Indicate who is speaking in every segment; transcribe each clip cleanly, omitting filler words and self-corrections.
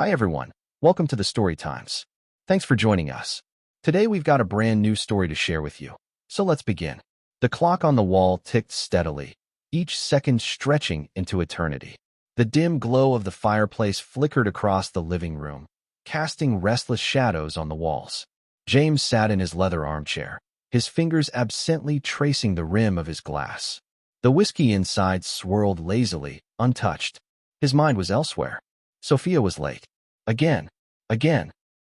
Speaker 1: Hi everyone, welcome to the Story Times. Thanks for joining us. Today we've got a brand new story to share with you. So let's begin. The clock on the wall ticked steadily, each second stretching into eternity. The dim glow of the fireplace flickered across the living room, casting restless shadows on the walls. James sat in his leather armchair, his fingers absently tracing the rim of his glass. The whiskey inside swirled lazily, untouched. His mind was elsewhere. Sophia was late. Again.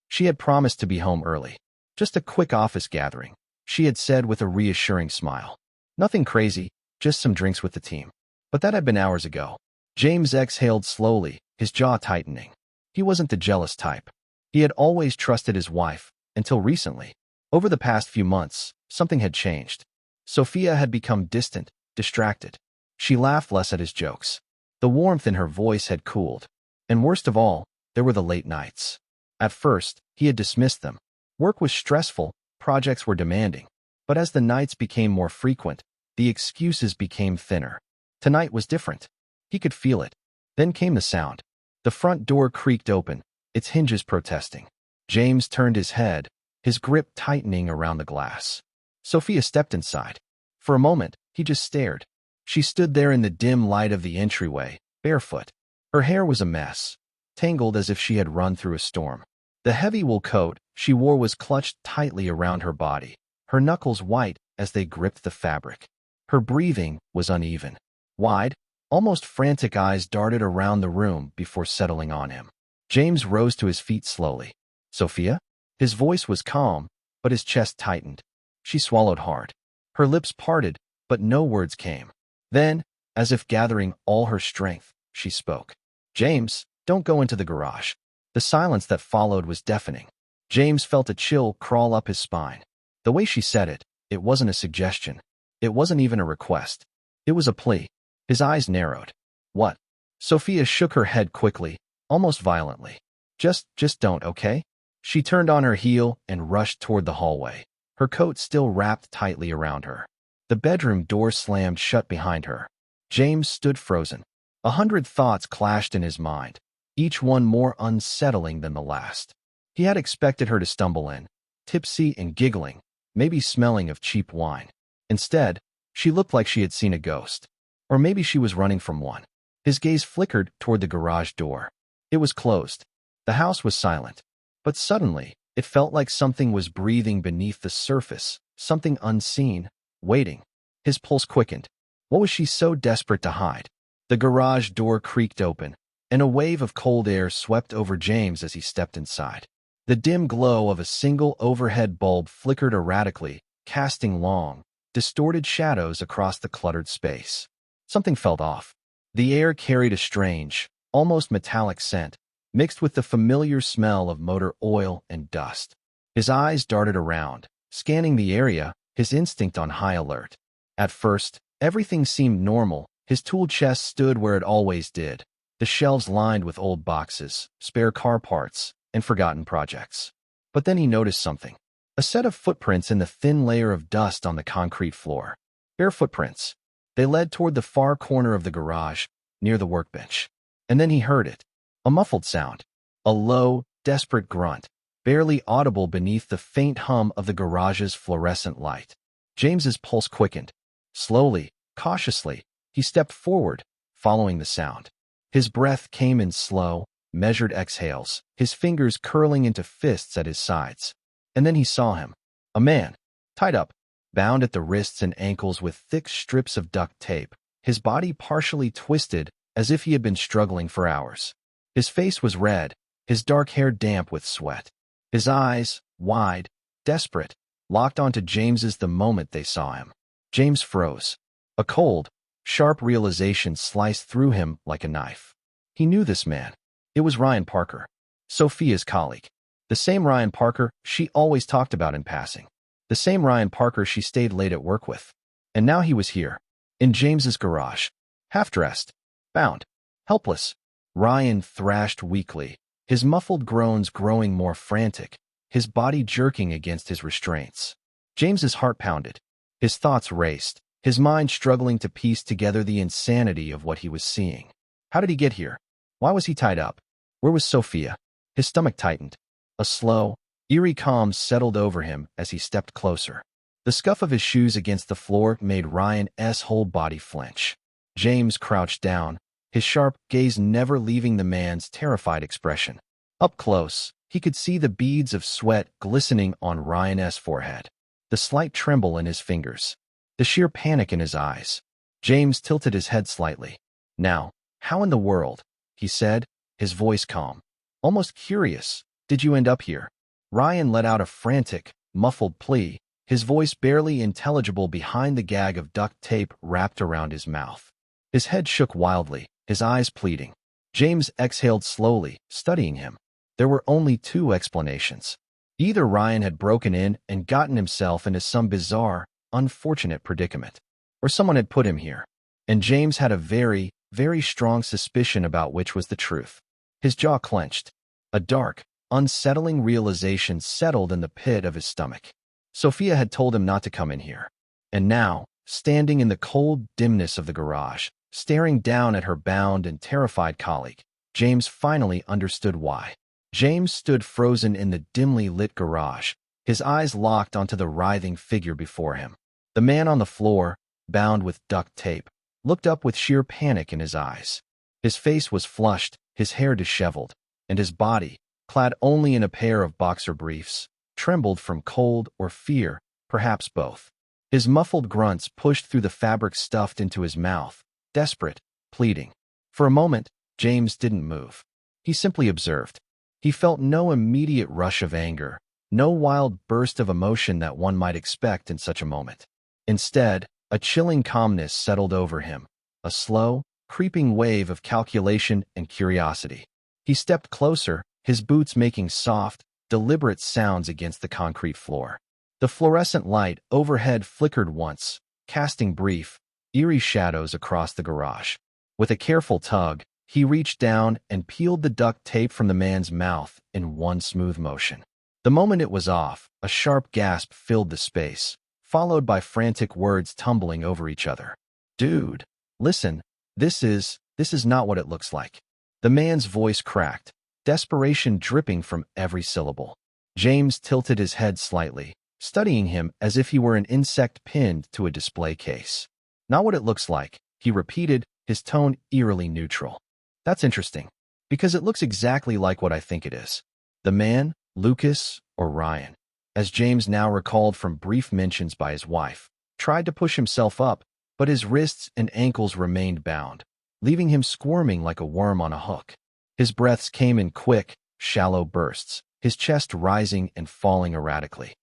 Speaker 1: She had promised to be home early. Just a quick office gathering, she had said with a reassuring smile. Nothing crazy, just some drinks with the team. But that had been hours ago. James exhaled slowly, his jaw tightening. He wasn't the jealous type. He had always trusted his wife, until recently. Over the past few months, something had changed. Sophia had become distant, distracted. She laughed less at his jokes. The warmth in her voice had cooled. And worst of all, there were the late nights. At first, he had dismissed them. Work was stressful, projects were demanding. But as the nights became more frequent, the excuses became thinner. Tonight was different. He could feel it. Then came the sound. The front door creaked open, its hinges protesting. James turned his head, his grip tightening around the glass. Sophia stepped inside. For a moment, he just stared. She stood there in the dim light of the entryway, barefoot. Her hair was a mess, tangled as if she had run through a storm. The heavy wool coat she wore was clutched tightly around her body, her knuckles white as they gripped the fabric. Her breathing was uneven. Wide, almost frantic eyes darted around the room before settling on him. James rose to his feet slowly. "Sophia?" His voice was calm, but his chest tightened. She swallowed hard. Her lips parted, but no words came. Then, as if gathering all her strength, she spoke. "James, don't go into the garage." The silence that followed was deafening. James felt a chill crawl up his spine. The way she said it, it wasn't a suggestion. It wasn't even a request. It was a plea. His eyes narrowed. "What?" Sophia shook her head quickly, almost violently. Just don't, okay?" She turned on her heel and rushed toward the hallway, her coat still wrapped tightly around her. The bedroom door slammed shut behind her. James stood frozen. 100 thoughts clashed in his mind, each one more unsettling than the last. He had expected her to stumble in, tipsy and giggling, maybe smelling of cheap wine. Instead, she looked like she had seen a ghost. Or maybe she was running from one. His gaze flickered toward the garage door. It was closed. The house was silent. But suddenly, it felt like something was breathing beneath the surface, something unseen, waiting. His pulse quickened. What was she so desperate to hide? The garage door creaked open, and a wave of cold air swept over James as he stepped inside. The dim glow of a single overhead bulb flickered erratically, casting long, distorted shadows across the cluttered space. Something felt off. The air carried a strange, almost metallic scent, mixed with the familiar smell of motor oil and dust. His eyes darted around, scanning the area, his instinct on high alert. At first, everything seemed normal. His tool chest stood where it always did, the shelves lined with old boxes, spare car parts, and forgotten projects. But then he noticed something. A set of footprints in the thin layer of dust on the concrete floor. Bare footprints. They led toward the far corner of the garage, near the workbench. And then he heard it. A muffled sound. A low, desperate grunt, barely audible beneath the faint hum of the garage's fluorescent light. James's pulse quickened. Slowly, cautiously, he stepped forward, following the sound. His breath came in slow, measured exhales, his fingers curling into fists at his sides. And then he saw him. A man, tied up, bound at the wrists and ankles with thick strips of duct tape, his body partially twisted as if he had been struggling for hours. His face was red, his dark hair damp with sweat. His eyes, wide, desperate, locked onto James's the moment they saw him. James froze. A cold, sharp realization sliced through him like a knife. He knew this man. It was Ryan Parker, Sophia's colleague. The same Ryan Parker she always talked about in passing. The same Ryan Parker she stayed late at work with. And now he was here, in James's garage, half-dressed, bound, helpless. Ryan thrashed weakly, his muffled groans growing more frantic, his body jerking against his restraints. James's heart pounded. His thoughts raced, his mind struggling to piece together the insanity of what he was seeing. How did he get here? Why was he tied up? Where was Sophia? His stomach tightened. A slow, eerie calm settled over him as he stepped closer. The scuff of his shoes against the floor made Ryan's whole body flinch. James crouched down, his sharp gaze never leaving the man's terrified expression. Up close, he could see the beads of sweat glistening on Ryan's forehead, the slight tremble in his fingers, the sheer panic in his eyes. James tilted his head slightly. "Now, how in the world," he said, his voice calm, almost curious, "did you end up here?" Ryan let out a frantic, muffled plea, his voice barely intelligible behind the gag of duct tape wrapped around his mouth. His head shook wildly, his eyes pleading. James exhaled slowly, studying him. There were only two explanations. Either Ryan had broken in and gotten himself into some bizarre, unfortunate predicament, or someone had put him here. And James had a very, very strong suspicion about which was the truth. His jaw clenched. A dark, unsettling realization settled in the pit of his stomach. Sophia had told him not to come in here. And now, standing in the cold dimness of the garage, staring down at her bound and terrified colleague, James finally understood why. James stood frozen in the dimly lit garage, his eyes locked onto the writhing figure before him. The man on the floor, bound with duct tape, looked up with sheer panic in his eyes. His face was flushed, his hair disheveled, and his body, clad only in a pair of boxer briefs, trembled from cold or fear, perhaps both. His muffled grunts pushed through the fabric stuffed into his mouth, desperate, pleading. For a moment, James didn't move. He simply observed. He felt no immediate rush of anger, no wild burst of emotion that one might expect in such a moment. Instead, a chilling calmness settled over him, a slow, creeping wave of calculation and curiosity. He stepped closer, his boots making soft, deliberate sounds against the concrete floor. The fluorescent light overhead flickered once, casting brief, eerie shadows across the garage. With a careful tug, he reached down and peeled the duct tape from the man's mouth in one smooth motion. The moment it was off, a sharp gasp filled the space, followed by frantic words tumbling over each other. "Dude, listen, this is not what it looks like." The man's voice cracked, desperation dripping from every syllable. James tilted his head slightly, studying him as if he were an insect pinned to a display case. "Not what it looks like," he repeated, his tone eerily neutral. "That's interesting, because it looks exactly like what I think it is. The man, Lucas, or Ryan, as James now recalled from brief mentions by his wife, tried to push himself up, but his wrists and ankles remained bound, leaving him squirming like a worm on a hook. His breaths came in quick, shallow bursts, his chest rising and falling erratically.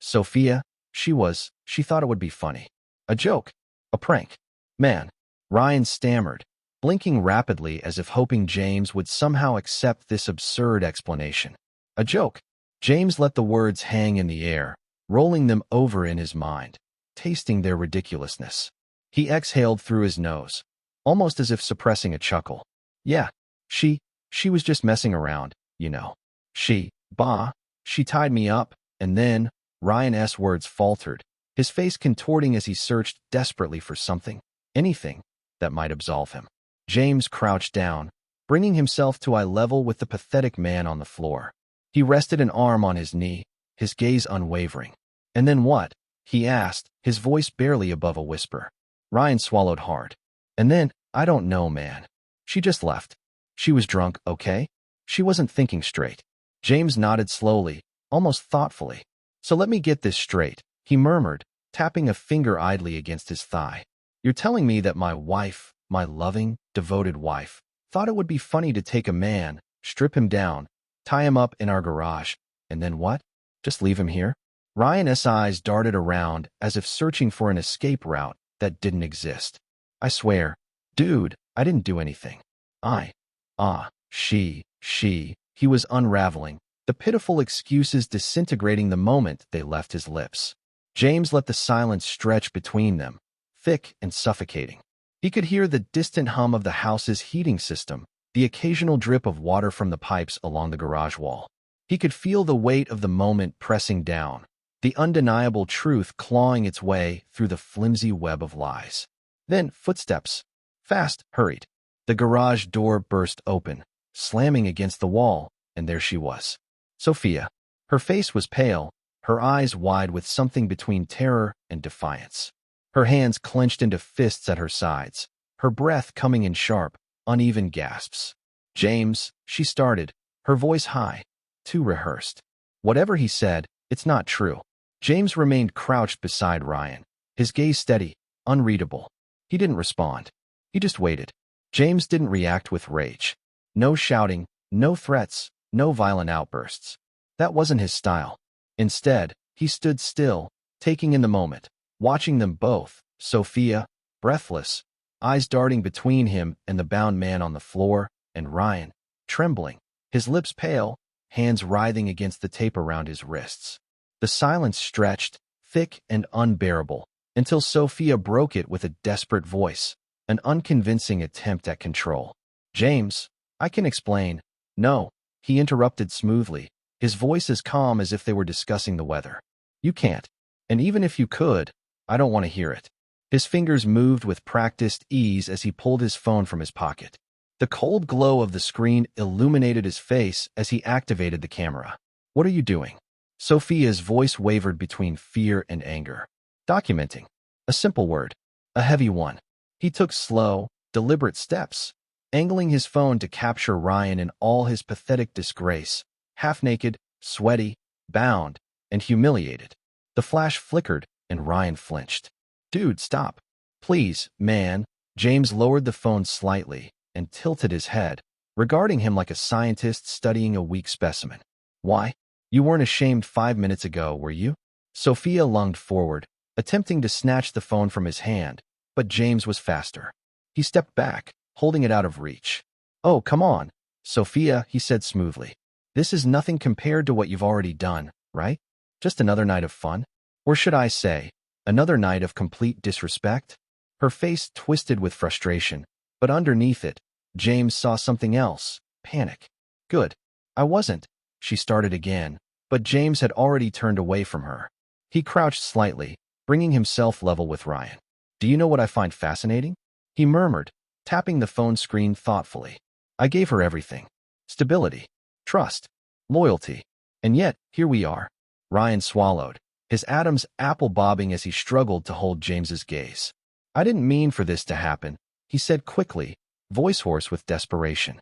Speaker 1: Sophia, she thought it would be funny. A joke, a prank. Man, Ryan stammered, blinking rapidly as if hoping James would somehow accept this absurd explanation. A joke. James let the words hang in the air, rolling them over in his mind, tasting their ridiculousness. He exhaled through his nose, almost as if suppressing a chuckle. "Yeah, she was just messing around, you know. She tied me up, and then," Ryan's words faltered, his face contorting as he searched desperately for something, anything, that might absolve him. James crouched down, bringing himself to eye level with the pathetic man on the floor. He rested an arm on his knee, his gaze unwavering. "And then what?" he asked, his voice barely above a whisper. Ryan swallowed hard. "And then, I don't know, man. She just left. She was drunk, okay? She wasn't thinking straight." James nodded slowly, almost thoughtfully. "So let me get this straight," he murmured, tapping a finger idly against his thigh. "You're telling me that my wife, my loving, devoted wife, thought it would be funny to take a man, strip him down, tie him up in our garage, and then what? Just leave him here?" Ryan's eyes darted around as if searching for an escape route that didn't exist. "I swear, dude, I didn't do anything. He was unraveling, the pitiful excuses disintegrating the moment they left his lips. James let the silence stretch between them, thick and suffocating. He could hear the distant hum of the house's heating system, the occasional drip of water from the pipes along the garage wall. He could feel the weight of the moment pressing down, the undeniable truth clawing its way through the flimsy web of lies. Then footsteps. Fast, hurried. The garage door burst open, slamming against the wall, and there she was. Sophia. Her face was pale, her eyes wide with something between terror and defiance. Her hands clenched into fists at her sides, her breath coming in sharp, uneven gasps. "James," she started, her voice high, too rehearsed. Whatever he said, it's not true. James remained crouched beside Ryan, his gaze steady, unreadable. He didn't respond. He just waited. James didn't react with rage. No shouting, no threats, no violent outbursts. That wasn't his style. Instead, he stood still, taking in the moment, watching them both, Sophia, breathless, eyes darting between him and the bound man on the floor, and Ryan, trembling, his lips pale, hands writhing against the tape around his wrists. The silence stretched, thick and unbearable, until Sophia broke it with a desperate voice, an unconvincing attempt at control. "James, I can explain." "No," he interrupted smoothly, his voice as calm as if they were discussing the weather. "You can't. And even if you could, I don't want to hear it." His fingers moved with practiced ease as he pulled his phone from his pocket. The cold glow of the screen illuminated his face as he activated the camera. "What are you doing?" Sophia's voice wavered between fear and anger. "Documenting." A simple word. A heavy one. He took slow, deliberate steps, angling his phone to capture Ryan in all his pathetic disgrace, half-naked, sweaty, bound, and humiliated. The flash flickered, and Ryan flinched. "Dude, stop. Please, man." James lowered the phone slightly and tilted his head, regarding him like a scientist studying a weak specimen. "Why? You weren't ashamed 5 minutes ago, were you?" Sophia lunged forward, attempting to snatch the phone from his hand, but James was faster. He stepped back, holding it out of reach. "Oh, come on, Sophia," he said smoothly. "This is nothing compared to what you've already done, right? Just another night of fun? Or should I say, another night of complete disrespect?" Her face twisted with frustration, but underneath it, James saw something else, panic. "Good. I wasn't," she started again, but James had already turned away from her. He crouched slightly, bringing himself level with Ryan. "Do you know what I find fascinating?" he murmured, tapping the phone screen thoughtfully. "I gave her everything. Stability, trust, loyalty. And yet, here we are." Ryan swallowed, his Adam's apple bobbing as he struggled to hold James's gaze. "I didn't mean for this to happen," he said quickly, voice hoarse with desperation.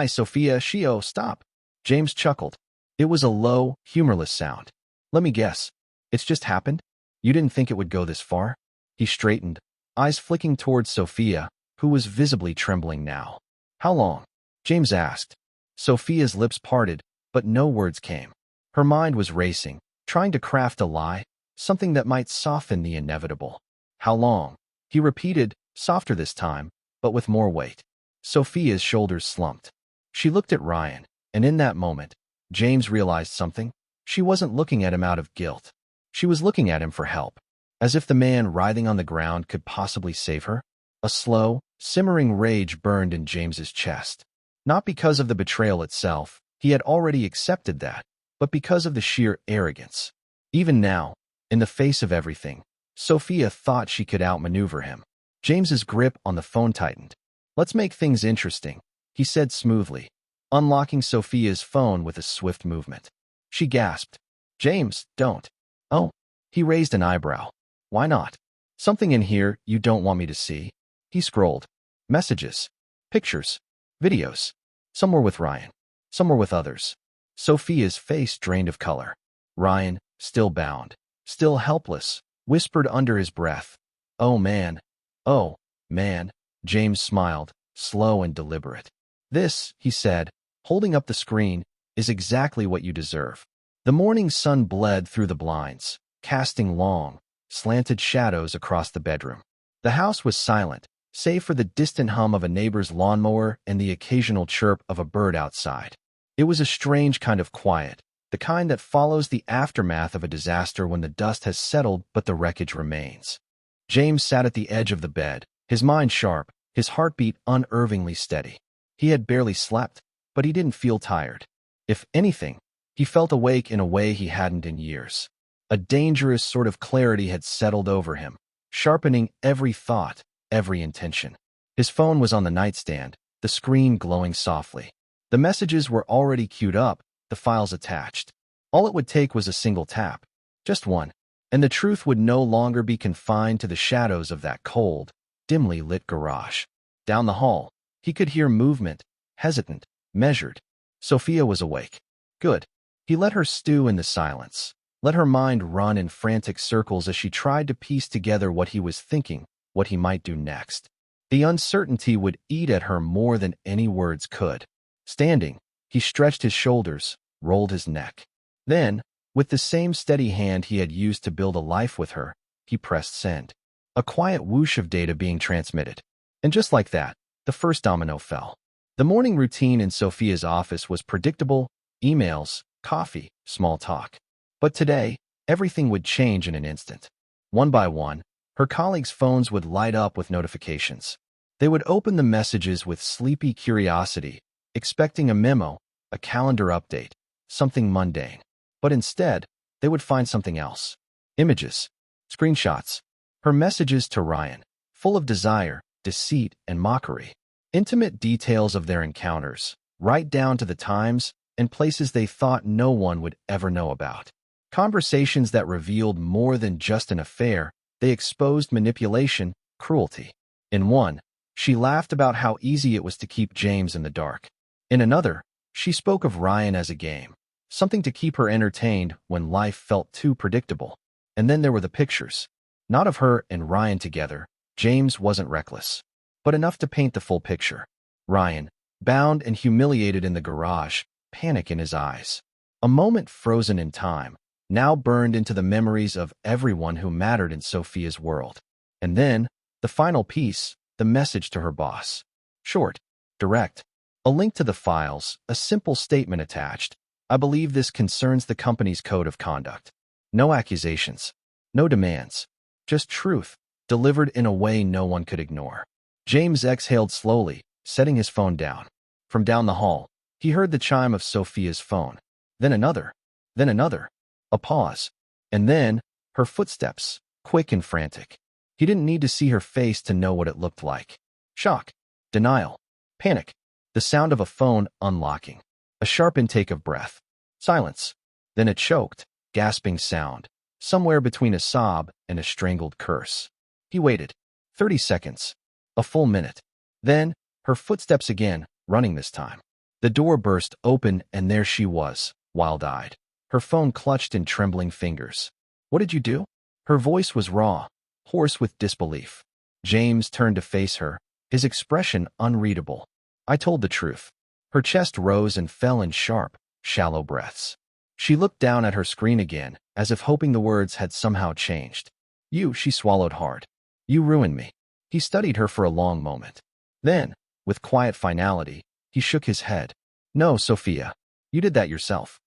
Speaker 1: Sophia, stop." James chuckled. It was a low, humorless sound. "Let me guess. It's just happened? You didn't think it would go this far?" He straightened, eyes flicking towards Sophia, who was visibly trembling now. "How long?" James asked. Sophia's lips parted, but no words came. Her mind was racing, trying to craft a lie, something that might soften the inevitable. "How long?" he repeated, softer this time, but with more weight. Sophia's shoulders slumped. She looked at Ryan, and in that moment, James realized something. She wasn't looking at him out of guilt. She was looking at him for help, as if the man writhing on the ground could possibly save her. A slow, simmering rage burned in James's chest. Not because of the betrayal itself, he had already accepted that, but because of the sheer arrogance. Even now, in the face of everything, Sophia thought she could outmaneuver him. James's grip on the phone tightened. "Let's make things interesting," he said smoothly, unlocking Sophia's phone with a swift movement. She gasped. "James, don't." "Oh." He raised an eyebrow. "Why not?" "Something in here you don't want me to see." He scrolled. Messages. Pictures. Videos. Some were with Ryan. Some were with others. Sophia's face drained of color. Ryan, still bound, still helpless, whispered under his breath, "Oh, man. Oh, man." James smiled, slow and deliberate. "This," he said, holding up the screen, "is exactly what you deserve." The morning sun bled through the blinds, casting long, slanted shadows across the bedroom. The house was silent, save for the distant hum of a neighbor's lawnmower and the occasional chirp of a bird outside. It was a strange kind of quiet, the kind that follows the aftermath of a disaster when the dust has settled but the wreckage remains. James sat at the edge of the bed, his mind sharp, his heartbeat unervingly steady. He had barely slept, but he didn't feel tired. If anything, he felt awake in a way he hadn't in years. A dangerous sort of clarity had settled over him, sharpening every thought, every intention. His phone was on the nightstand, the screen glowing softly. The messages were already queued up, the files attached. All it would take was a single tap. Just one. And the truth would no longer be confined to the shadows of that cold, dimly lit garage. Down the hall, he could hear movement, hesitant, measured. Sophia was awake. Good. He let her stew in the silence, let her mind run in frantic circles as she tried to piece together what he was thinking, what he might do next. The uncertainty would eat at her more than any words could. Standing, he stretched his shoulders, rolled his neck. Then, with the same steady hand he had used to build a life with her, he pressed send. A quiet whoosh of data being transmitted. And just like that, the first domino fell. The morning routine in Sophia's office was predictable: emails, coffee, small talk. But today, everything would change in an instant. One by one, her colleagues' phones would light up with notifications. They would open the messages with sleepy curiosity, expecting a memo, a calendar update, something mundane. But instead, they would find something else. Images, screenshots, her messages to Ryan, full of desire, deceit, and mockery. Intimate details of their encounters, right down to the times and places they thought no one would ever know about. Conversations that revealed more than just an affair. They exposed manipulation, cruelty. In one, she laughed about how easy it was to keep James in the dark. In another, she spoke of Ryan as a game, something to keep her entertained when life felt too predictable. And then there were the pictures. Not of her and Ryan together. James wasn't reckless, but enough to paint the full picture. Ryan, bound and humiliated in the garage, panic in his eyes. A moment frozen in time, now burned into the memories of everyone who mattered in Sophia's world. And then, the final piece, the message to her boss. Short, direct, a link to the files, a simple statement attached. I believe this concerns the company's code of conduct. No accusations, no demands, just truth, delivered in a way no one could ignore. James exhaled slowly, setting his phone down. From down the hall, he heard the chime of Sophia's phone. Then another. Then another. A pause. And then, her footsteps, quick and frantic. He didn't need to see her face to know what it looked like. Shock, denial, panic, the sound of a phone unlocking, a sharp intake of breath, silence, then a choked, gasping sound, somewhere between a sob and a strangled curse. He waited. 30 seconds. A full minute. Then, her footsteps again, running this time. The door burst open and there she was, wild-eyed, her phone clutched in trembling fingers. What did you do? Her voice was raw, hoarse with disbelief. James turned to face her, his expression unreadable. I told the truth. Her chest rose and fell in sharp, shallow breaths. She looked down at her screen again, as if hoping the words had somehow changed. You, she swallowed hard. You ruined me. He studied her for a long moment. Then, with quiet finality, he shook his head. No, Sophia. You did that yourself.